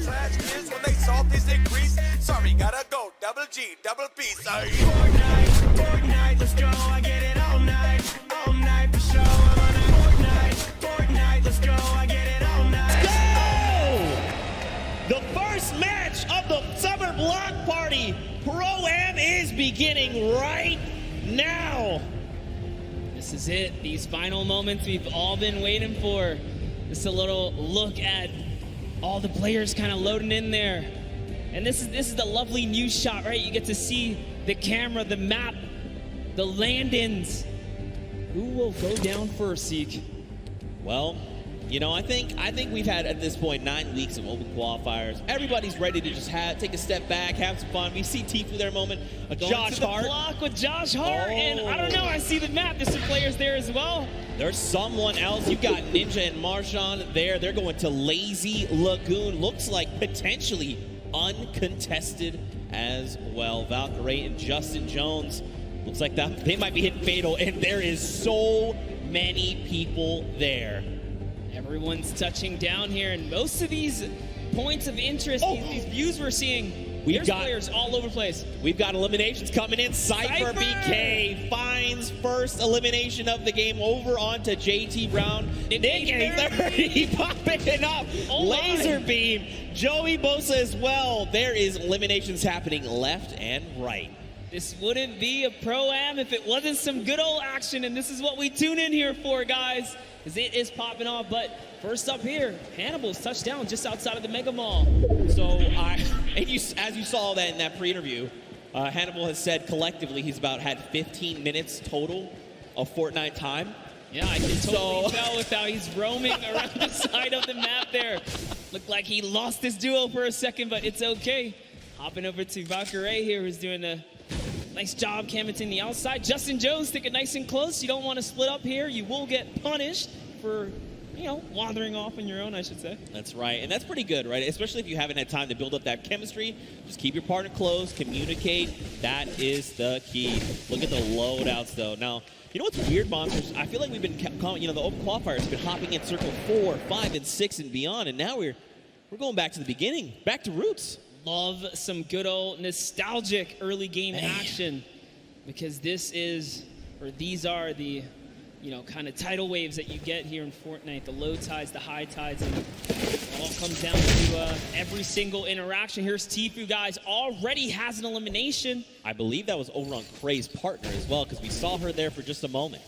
trash kids when they saw this increase. Sorry, gotta go. Double G, double P. Sorry. Fortnite, let's go. I get it all night for sure. I'm on a Fortnite, let's go. I get it all night. Go! The first match of the Summer Block Party Pro-Am is beginning right now. This is it. These final moments we've all been waiting for. Just a little look at all the players kind of loading in there. And this is the lovely news shot, right? You get to see the camera, the map, the land-ins. Who will go down first, Seek? Well, you know, I think we've had at this point 9 weeks of open qualifiers. Everybody's ready to just take a step back, have some fun. We see Tifu there a moment. Josh Hart. Block with Josh Hart, and I don't know, I see the map. There's some players there as well. There's someone else. You've got Ninja and Marshawn there. They're going to Lazy Lagoon. Looks like potentially uncontested as well. Valkyrie and Justin Jones. Looks like they might be hitting fatal, and there is so many people there. Everyone's touching down here, and most of these points of interest, these views we're seeing, there's players all over the place. We've got eliminations coming in. Cypher BK finds first elimination of the game over onto JT Brown. Nick A30 popping it up. Laser beam. Joey Bosa as well. There is eliminations happening left and right. This wouldn't be a Pro-Am if it wasn't some good old action, and this is what we tune in here for, guys, because it is popping off. But first up here, Hannibal's touchdown just outside of the Mega Mall. So, as you saw that in that pre-interview, Hannibal has said collectively he's had 15 minutes total of Fortnite time. Yeah, I can totally tell with how he's roaming around the side of the map there. Looked like he lost his duo for a second, but it's okay. Hopping over to Valkyrie here, who's doing a nice job canvassing the outside. Justin Jones sticking nice and close. You don't want to split up here. You will get punished for, wandering off on your own, I should say. That's right, and that's pretty good, right? Especially if you haven't had time to build up that chemistry. Just keep your partner close, communicate. That is the key. Look at the loadouts, though. Now, you know what's weird, Monsters? I feel like we've been, the open qualifiers have been hopping in circle 4, 5, and 6 and beyond, and now we're going back to the beginning, back to roots. Love some good old nostalgic early game action, because these are the, kind of tidal waves that you get here in Fortnite, the low tides, the high tides, and it all comes down to every single interaction. Here's Tifu, guys, already has an elimination. I believe that was over on Kray's partner as well, because we saw her there for just a moment.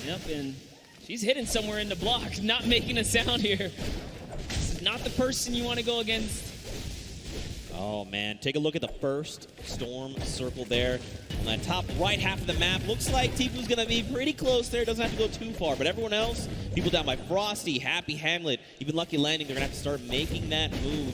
Yep, and she's hidden somewhere in the block, not making a sound here. This is not the person you want to go against. Oh, man. Take a look at the first storm circle there on that top right half of the map. Looks like Tifu's going to be pretty close there. Doesn't have to go too far. But everyone else, people down by Frosty, Happy Hamlet, even Lucky Landing, they're going to have to start making that move.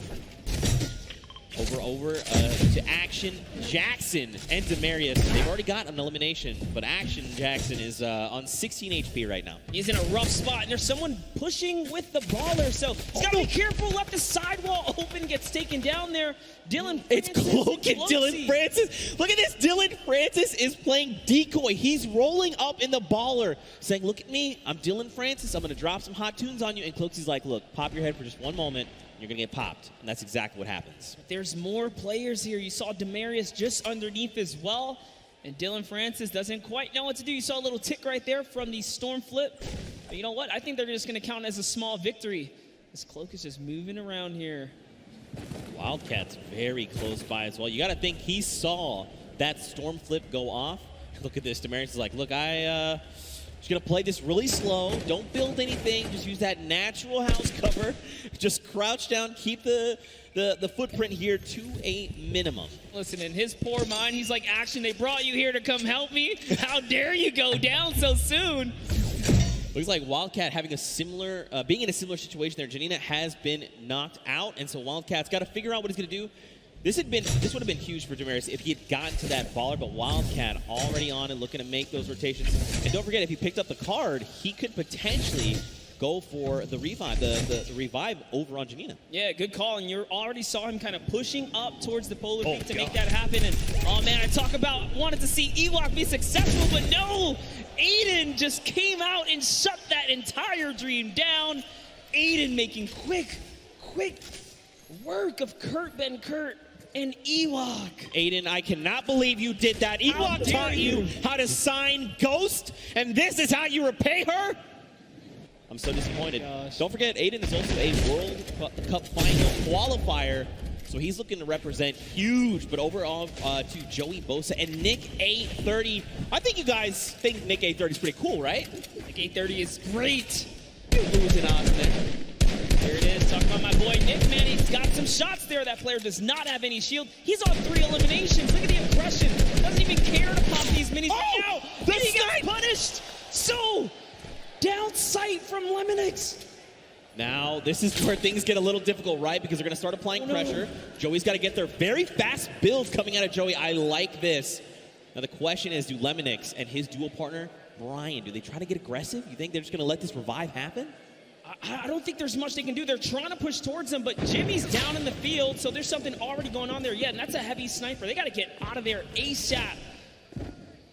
Over to Action Jackson and Demarius. They've already got an elimination, but Action Jackson is on 16 HP right now. He's in a rough spot, and there's someone pushing with the baller, so he's got to be careful. Left the sidewall open, gets taken down there. Dylan Francis. It's Cloak and Dylan Francis. Look at this. Dylan Francis is playing decoy. He's rolling up in the baller, saying, look at me. I'm Dylan Francis. I'm going to drop some hot tunes on you. And Cloaksy's like, look, pop your head for just one moment. You're going to get popped, and that's exactly what happens. There's more players here. You saw Demarius just underneath as well, and Dylan Francis doesn't quite know what to do. You saw a little tick right there from the Storm Flip. But you know what? I think they're just going to count as a small victory. This Cloak is just moving around here. Wildcat's very close by as well. You got to think he saw that Storm Flip go off. Look at this. Demarius is like, look, just going to play this really slow. Don't build anything. Just use that natural house cover. Just crouch down. Keep the footprint here to a minimum. Listen, in his poor mind, he's like, Action, they brought you here to come help me? How dare you go down so soon? Looks like Wildcat having being in a similar situation there. Janina has been knocked out, and so Wildcat's got to figure out what he's going to do. This would have been huge for Demarius if he had gotten to that baller, but Wildcat already on it, looking to make those rotations. And don't forget, if he picked up the card, he could potentially go for the revive, the revive over on Janina. Yeah, good call. And you already saw him kind of pushing up towards the polar peak to make that happen. And oh man, I talk about wanted to see Ewok be successful, but no, Aiden just came out and shut that entire dream down. Aiden making quick work of Kurt Ben Kurt and Ewok. Aiden, I cannot believe you did that. Ewok taught you how to sign Ghost, and this is how you repay her? I'm so disappointed. Don't forget, Aiden is also a World Cup final qualifier, so he's looking to represent huge. But overall, to Joey Bosa and Nick A30. I think you guys think Nick A30 is pretty cool, right? Nick A30 is great. Losing Austin. There it is, talking about my boy Nick, man. He's got some shots there. That player does not have any shield. He's on 3 eliminations. Look at the aggression. Doesn't even care to pop these minis right now. The And he snipe! got punished. So, down sight from Lemonix. Now, this is where things get a little difficult, right? Because they're going to start applying pressure. Joey's got to get their very fast builds coming out of Joey. I like this. Now, the question is, do Lemonix and his dual partner, Brian, do they try to get aggressive? You think they're just going to let this revive happen? I don't think there's much they can do. They're trying to push towards him, but Jimmy's down in the field, so there's something already going on there. Yeah, and that's a heavy sniper. They got to get out of there ASAP.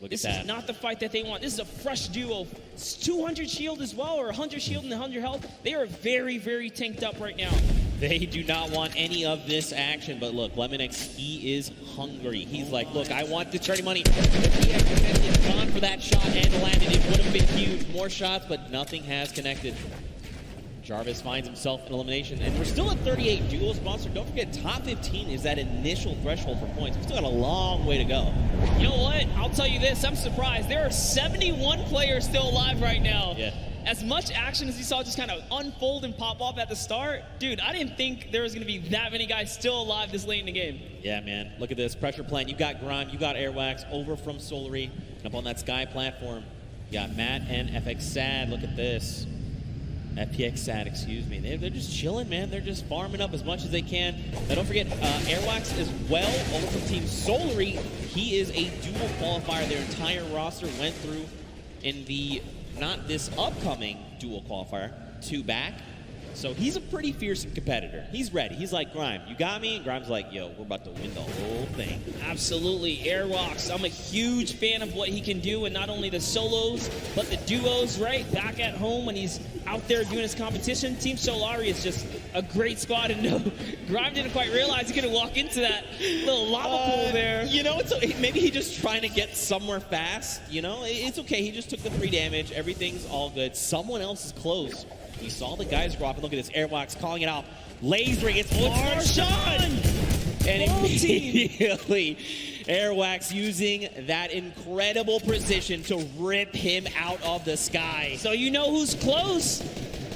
This is not the fight that they want. This is a fresh duo. It's 200 shield as well, or 100 shield and 100 health. They are very, very tanked up right now. They do not want any of this action, but look, Lemonix, he is hungry. He's like, look, I want the charity money. If he had gone for that shot and landed, it would have been huge. More shots, but nothing has connected. Jarvis finds himself in elimination, and we're still at 38 duels. Monster, don't forget, top 15 is that initial threshold for points. We've still got a long way to go. You know what? I'll tell you this. I'm surprised. There are 71 players still alive right now. Yeah. As much action as you saw just kind of unfold and pop off at the start, dude, I didn't think there was going to be that many guys still alive this late in the game. Yeah, man. Look at this. Pressure plant. You got Grime. You got Airwaks over from Solary. And up on that Sky platform, you got Matt and FX Sad. Look at this. FPX Sad, excuse me. They're just chilling, man. They're just farming up as much as they can. Now, don't forget, Airwaks as well, over from Team Solary. He is a dual qualifier. Their entire roster went through in the, not this upcoming dual qualifier, 2 back. So he's a pretty fearsome competitor. He's ready. He's like, Grime, you got me? And Grime's like, yo, we're about to win the whole thing. Absolutely. Airwaks, I'm a huge fan of what he can do, and not only the solos, but the duos, right? Back at home when he's out there doing his competition. Team Solary is just a great squad, and no, Grime didn't quite realize he could walk into that little lava pool there. You know, maybe he's just trying to get somewhere fast. You know, it's okay. He just took the 3 damage. Everything's all good. Someone else is close. He saw the guys drop, and look at this. Airwaks calling it out. Lasering, it's Marshawn! And immediately, Airwaks using that incredible precision to rip him out of the sky. So you know who's close.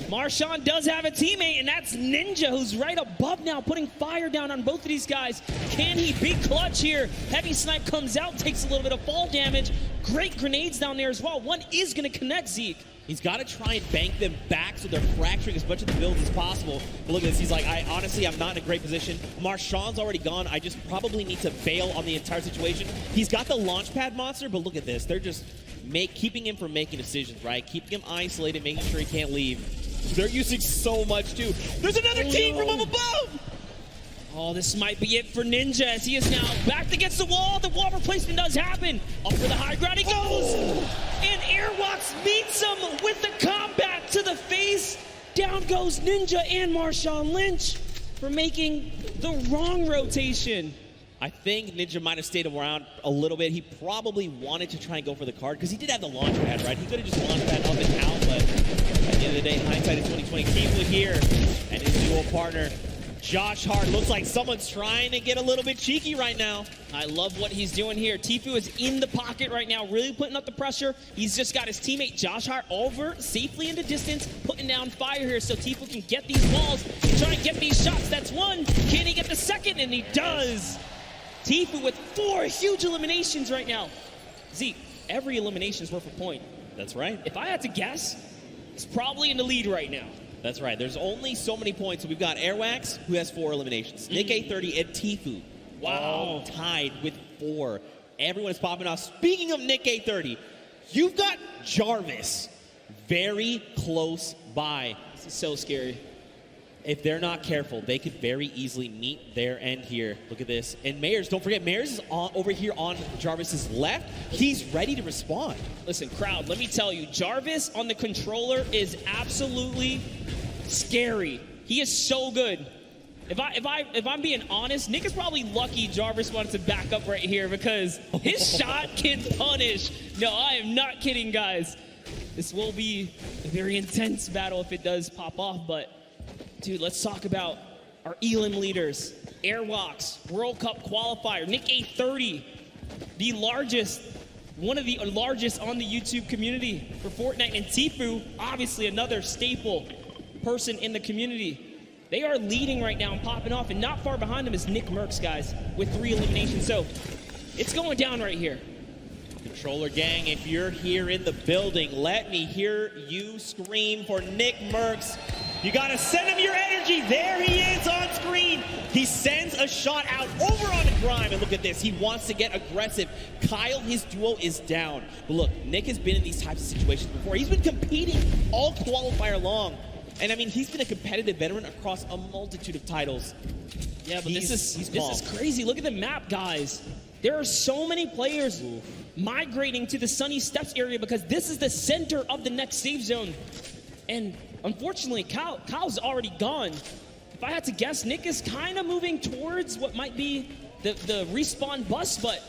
Marshawn does have a teammate, and that's Ninja, who's right above now, putting fire down on both of these guys. Can he be clutch here? Heavy snipe comes out, takes a little bit of fall damage. Great grenades down there as well. One is going to connect Zeke. He's got to try and bank them back so they're fracturing as much of the builds as possible. But look at this. He's like, honestly, I'm not in a great position. Marshawn's already gone. I just probably need to bail on the entire situation. He's got the launch pad monster, but look at this. They're just keeping him from making decisions, right? Keeping him isolated, making sure he can't leave. They're using so much, too. There's another team from up above! Oh, this might be it for Ninja as he is now backed against the wall. The wall replacement does happen. Up for the high ground he goes. And Airwaks meets him with the combat to the face. Down goes Ninja and Marshawn Lynch for making the wrong rotation. I think Ninja might have stayed around a little bit. He probably wanted to try and go for the card because he did have the launch pad, right? He could have just launched pad up and out, but at the end of the day, hindsight is 2020. Teamwood here and his dual partner, Josh Hart. Looks like someone's trying to get a little bit cheeky right now. I love what he's doing here. Tifu is in the pocket right now, really putting up the pressure. He's just got his teammate Josh Hart over safely into distance, putting down fire here so Tifu can get these balls and try and get these shots. That's one. Can he get the second? And he does. Tifu with 4 huge eliminations right now. Zeke, every elimination is worth a point. That's right. If I had to guess, it's probably in the lead right now. That's right. There's only so many points. So we've got Airwaks, who has 4 eliminations. Nick A30 and Tifu. Wow. All tied with 4. Everyone is popping off. Speaking of Nick A30, you've got Jarvis very close by. This is so scary. If they're not careful, they could very easily meet their end here. Look at this. And Mayers, don't forget, Mayers is over here on Jarvis's left. He's ready to respond. Listen, crowd, let me tell you, Jarvis on the controller is absolutely scary. He is so good. If I'm being honest, Nick is probably lucky Jarvis wanted to back up right here because his shot can punish. No, I am not kidding, guys. This will be a very intense battle if it does pop off, but dude, let's talk about our Elim leaders. Airwaks, World Cup qualifier, Nick A30, the largest, one of the largest on the YouTube community for Fortnite, and Tfue, obviously another staple person in the community. They are leading right now and popping off, and not far behind them is Nick Merckx, guys, with 3 eliminations. So it's going down right here. Controller gang, if you're here in the building, let me hear you scream for Nick Merckx. You gotta send him your energy. There he is on screen. He sends a shot out over on Grime, and look at this. He wants to get aggressive. Kyle, his duo, is down. But look, Nick has been in these types of situations before. He's been competing all qualifier long. And I mean, he's been a competitive veteran across a multitude of titles. Yeah, but this is crazy. Look at the map, guys. There are so many players migrating to the Sunny Steps area because this is the center of the next safe zone. And unfortunately, Kyle's already gone. If I had to guess, Nick is kind of moving towards what might be the respawn bus, but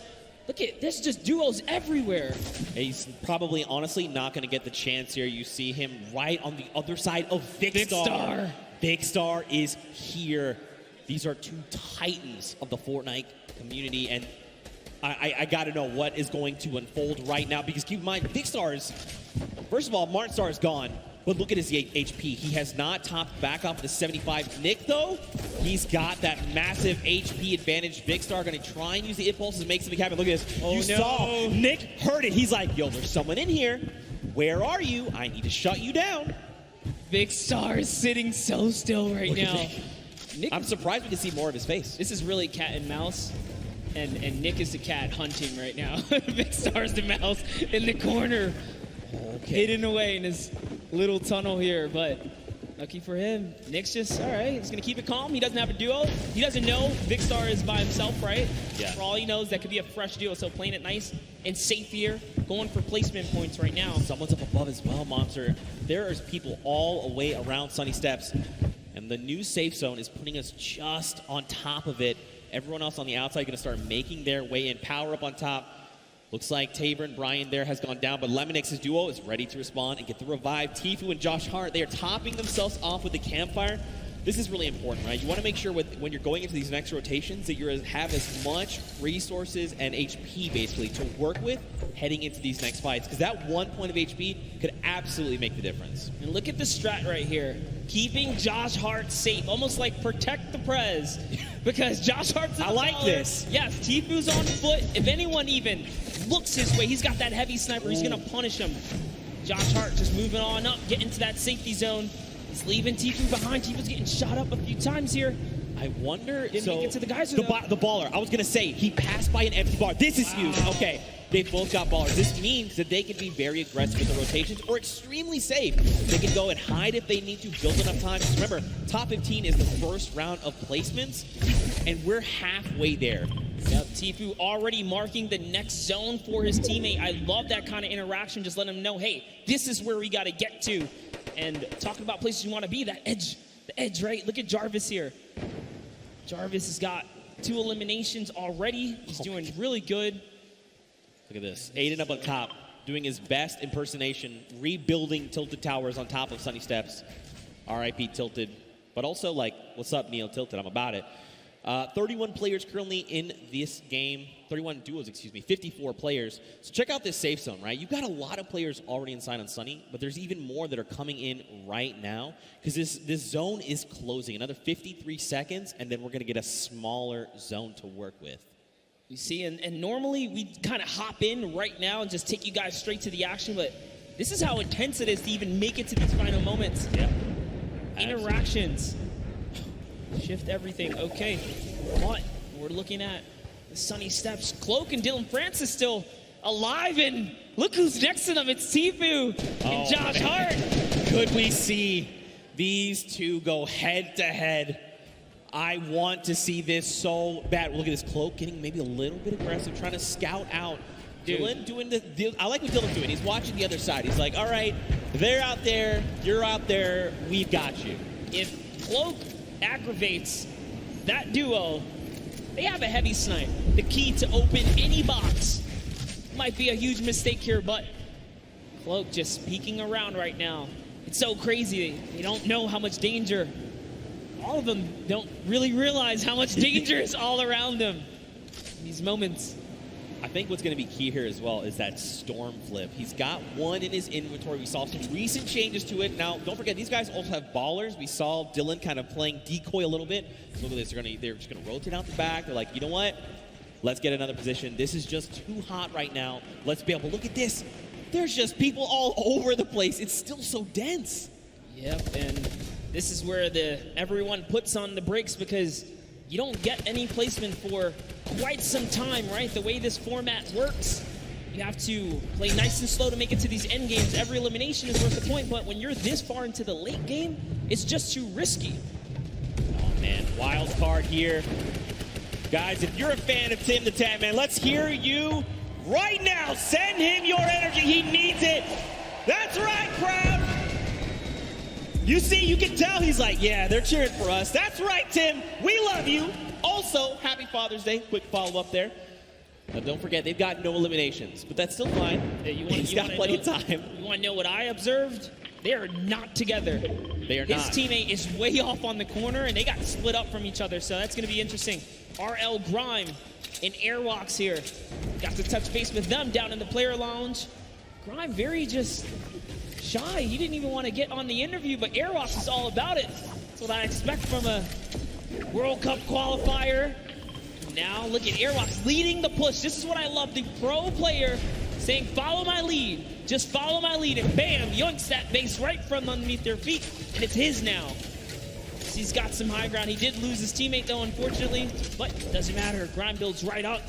look at, there's just duos everywhere. He's probably, honestly, not going to get the chance here. You see him right on the other side of Vikkstar. Vikkstar is here. These are 2 titans of the Fortnite community, and I got to know what is going to unfold right now, because keep in mind, Vikkstar is, first of all, Martinstar is gone. But look at his HP. He has not topped back off the 75. Nick, though, he's got that massive HP advantage. Vikkstar going to try and use the impulses to make something happen. Look at this. Oh, you saw Nick heard it. He's like, yo, there's someone in here. Where are you? I need to shut you down. Vikkstar is sitting so still right now. Nick, I'm surprised we can see more of his face. This is really cat and mouse. And Nick is the cat hunting right now. Vikkstar's the mouse in the corner. Okay. Hidden away in his little tunnel here, but lucky for him, Nick's just, all right, he's going to keep it calm. He doesn't have a duo. He doesn't know Vikkstar is by himself, right? Yeah. For all he knows, that could be a fresh duo, so playing it nice and safe here, going for placement points right now. Someone's up above as well, Monster. There is people all the way around Sunny Steps, and the new safe zone is putting us just on top of it. Everyone else on the outside going to start making their way in. Power up on top. Looks like Tabor and Brian there has gone down, but Lemonix's duo is ready to respond and get the revive. Tfue and Josh Hart, they are topping themselves off with the campfire. This is really important, right? You want to make sure when you're going into these next rotations that you have as much resources and HP, basically, to work with heading into these next fights, because that 1 point of HP could absolutely make the difference. And look at the strat right here. Keeping Josh Hart safe, almost like protect the prez, because Josh Hart's I like this. Yes, Tfue's on foot. If anyone even looks his way, he's got that heavy sniper. He's going to punish him. Josh Hart just moving on up, getting to that safety zone. He's leaving Tfue behind. Tfue's getting shot up a few times here. I wonder, Didn't make it to the guys. The baller. I was going to say, he passed by an empty bar. This is huge. Okay, they've both got ballers. This means that they can be very aggressive with the rotations or extremely safe. They can go and hide if they need to, build enough time. Because remember, top 15 is the first round of placements, and we're halfway there. Yep, Tfue already marking the next zone for his teammate. I love that kind of interaction. Just let him know, hey, this is where we got to get to. And talking about places you want to be, that edge, the edge, right? Look at Jarvis here. Jarvis has got 2 eliminations already. He's doing really good. Look at this. Aiden up on top, doing his best impersonation, rebuilding Tilted Towers on top of Sunny Steps. R.I.P. Tilted. But also, like, what's up, Neil Tilted? I'm about it. 31 players currently in this game. 31 duos, excuse me. 54 players. So check out this safe zone, right? You've got a lot of players already inside on Sunny, but there's even more that are coming in right now because this zone is closing. Another 53 seconds, and then we're going to get a smaller zone to work with. You see, and normally we kind of hop in right now and just take you guys straight to the action, but this is how intense it is to even make it to these final moments. Yeah. Interactions. Shift everything. Okay, but we're looking at the Sunny Steps. Cloak and Dylan Francis still alive, and look who's next to them. It's Tfue and Josh Hart. Could we see these two go head to head? I want to see this so bad. Look at this Cloak getting maybe a little bit aggressive, trying to scout out. Dylan doing I like what Dylan's doing. He's watching the other side. He's like, all right, they're out there, you're out there, we've got you. If Cloak aggravates that duo, they have a heavy snipe. The key to open any box. Might be a huge mistake here, but Cloak just peeking around right now. It's so crazy. They don't know how much danger. All of them don't really realize how much danger is all around them in these moments. I think what's going to be key here as well is that storm flip. He's got one in his inventory. We saw some recent changes to it. Now, don't forget, these guys also have ballers. We saw Dylan kind of playing decoy a little bit. Look at this. They're just going to rotate out the back. They're like, you know what? Let's get another position. This is just too hot right now. Let's be able to look at this. There's just people all over the place. It's still so dense. Yep, and this is where everyone puts on the brakes because you don't get any placement for quite some time, right? The way this format works, you have to play nice and slow to make it to these end games. Every elimination is worth the point, but when you're this far into the late game, it's just too risky. Oh man, wild card here. Guys, if you're a fan of Tim the Tap Man, let's hear you right now. Send him your energy. He needs it. That's right, crowd. You see, you can tell he's like, yeah, they're cheering for us. That's right, Tim. We love you. Also, happy Father's Day. Quick follow-up there. Now, don't forget, they've got no eliminations, but that's still fine. He's got plenty of time. You want to know what I observed? They are not together. They are His not. teammate is way off on the corner, and they got split up from each other, so that's going to be interesting. RL Grime and Airwaks here. Got to touch base with them down in the player lounge. Grime very just shy. He didn't even want to get on the interview, but Airwaks is all about it. That's what I expect from a World Cup qualifier. Now look at Airwaks leading the push. This is what I love. The pro player saying, follow my lead. Just follow my lead. And bam, yoinks that base right from underneath their feet. And it's his now. He's got some high ground. He did lose his teammate though, unfortunately. But doesn't matter. Grime builds right up.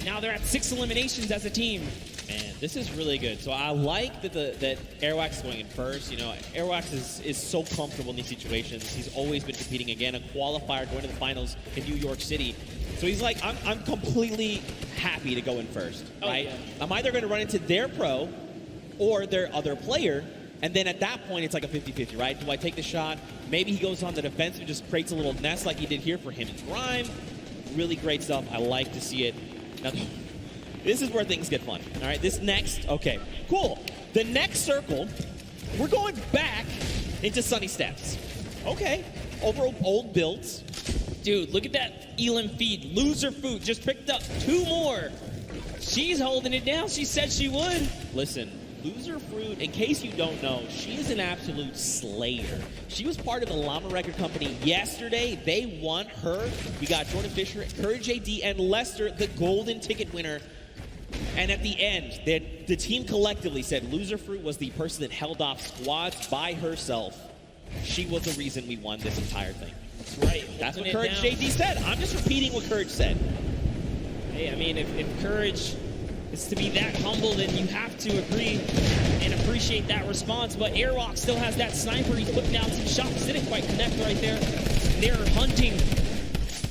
Now they're at 6 eliminations as a team. Man, this is really good. So I like that that Airwaks is going in first. You know, Airwaks is so comfortable in these situations. He's always been competing again, a qualifier going to the finals in New York City. So he's like, I'm completely happy to go in first, right? Yeah. I'm either going to run into their pro or their other player, and then at that point, it's like a 50-50, right? Do I take the shot? Maybe he goes on the defensive and just creates a little nest like he did here for him and Grime. Really great stuff. I like to see it. Now, this is where things get fun, all right? This next, okay, cool. The next circle, we're going back into Sunny Steps. Okay, over old builds. Dude, look at that Elam feed. Loser Food just picked up 2 more. She's holding it down. She said she would. Listen, Loser Fruit, in case you don't know, she is an absolute slayer. She was part of the Llama Record Company yesterday. They won her. We got Jordan Fisher, Courage AD, and Lester, the golden ticket winner. And at the end, the team collectively said Loser Fruit was the person that held off squads by herself. She was the reason we won this entire thing. That's right. That's what Courage JD said. I'm just repeating what Courage said. Hey, I mean, if Courage is to be that humble, then you have to agree and appreciate that response. But Airwaks still has that sniper. He's putting down some shots. Didn't quite connect right there. They're hunting.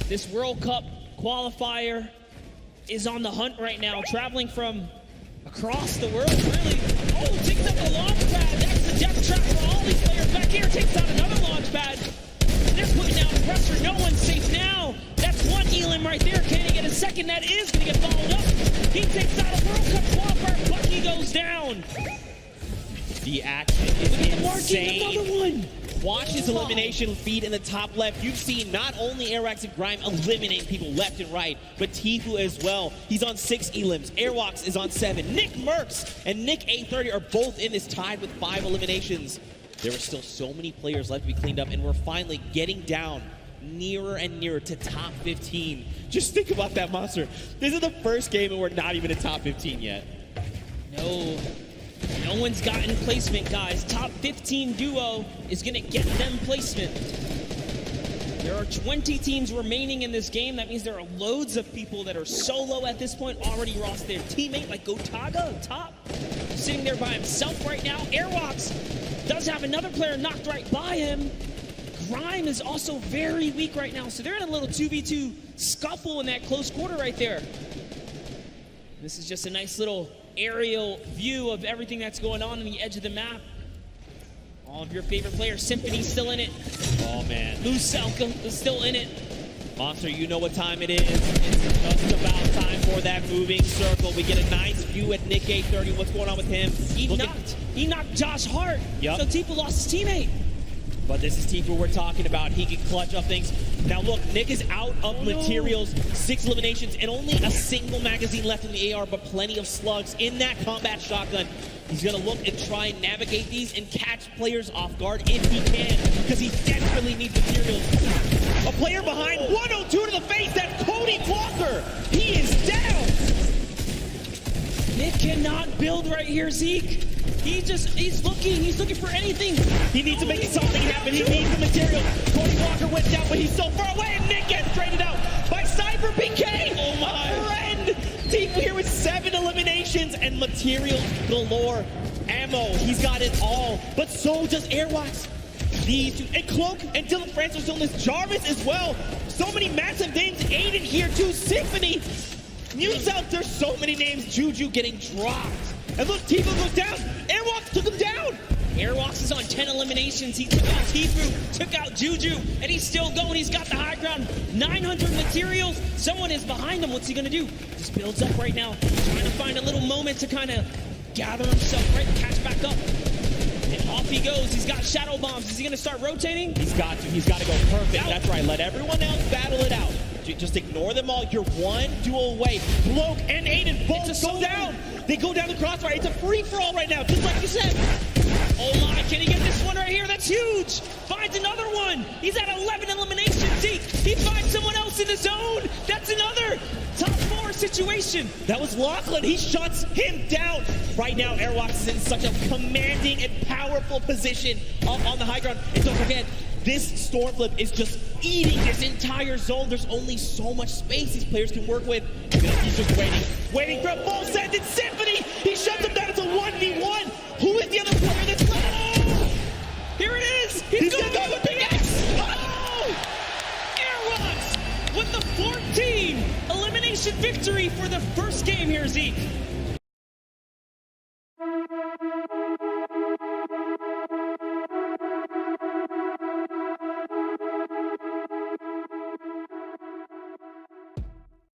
This World Cup qualifier is on the hunt right now, traveling from across the world, really. Oh, takes up the launch pad. That's the death trap for all these players. Back here, takes out another launch pad. They're putting down pressure. No one's safe now. That's one Elam right there. Can he get a second? That is going to get followed up. He takes out a World Cup qualifier. Bucky goes down. The action is insane. Another one. Watch his elimination feed in the top left. You've seen not only Airwaks and Grime eliminating people left and right, but Tifu as well. He's on 6 Elams. Airwaks is on 7. Nick Merckx and Nick A30 are both in this tied with 5 eliminations. There are still so many players left to be cleaned up, and we're finally getting down nearer and nearer to top 15. Just think about that, Monster. This is the first game and we're not even in top 15 yet. No one's gotten placement, guys. Top 15 duo is going to get them placement. There are 20 teams remaining in this game. That means there are loads of people that are solo at this point, already lost their teammate, like Gotaga on top, sitting there by himself right now. Airwaks does have another player knocked right by him. Grime is also very weak right now, so they're in a little 2v2 scuffle in that close quarter right there. This is just a nice little aerial view of everything that's going on the edge of the map. All of your favorite players. Symphony's still in it. Oh, man. Lucelka is still in it. Monster, you know what time it is. It's just about time for that moving circle. We get a nice view at Nick 830. What's going on with him? He knocked Josh Hart. Yep. So Tifa lost his teammate. But this is Tifa we're talking about. He can clutch up things. Now look, Nick is out of materials, 6 eliminations, and only a single magazine left in the AR, but plenty of slugs in that combat shotgun. He's gonna look and try and navigate these and catch players off guard if he can, because he desperately needs materials. A player behind, 102 to the face, that's Cody Walker. He is down. Nick cannot build right here, Zeke. He's looking for anything. He needs to make something happen. He needs the material. Cody Walker went down, but he's so far away, and Nick gets traded out by Cyber BK. Oh my friend! Team here with 7 eliminations and materials galore. Ammo, he's got it all, but so does Airwaks. These two, and Cloak and Dylan Francis doing this. Jarvis as well. So many massive names. Aiden here too. Symphony. News out, there's so many names. Juju getting dropped. And look, Tifa goes down. Airwaks took him down. Airwaks is on 10 eliminations. He took out Tifu, took out Juju, and he's still going. He's got the high ground. 900 materials. Someone is behind him. What's he gonna do? Just builds up right now, trying to find a little moment to kind of gather himself, right? Catch back up. And off he goes. He's got shadow bombs. Is he gonna start rotating? He's got to. He's got to go perfect. Out. That's right. Let everyone else battle it out. Just ignore them all. You're one duel away. Cloak and Aiden both go down. They go down the crossfire. It's a free-for-all right now, just like you said. Oh my, can he get this one right here? That's huge. Finds another one. He's at 11 eliminations. He finds someone else in the zone. That's another top 4 situation. That was Lachlan. He shuts him down. Right now, Airwaks is in such a commanding and powerful position up on the high ground. And don't forget, this Stormflip is just eating this entire zone. There's only so much space these players can work with. He's just waiting for a full send. It's Symphony. He shuts him down. It's a 1v1. Who is the other player that's left? Oh! Here it is. He's going to go with the X. Oh! Airwaks with the 14 elimination victory for the first game here, Zeke.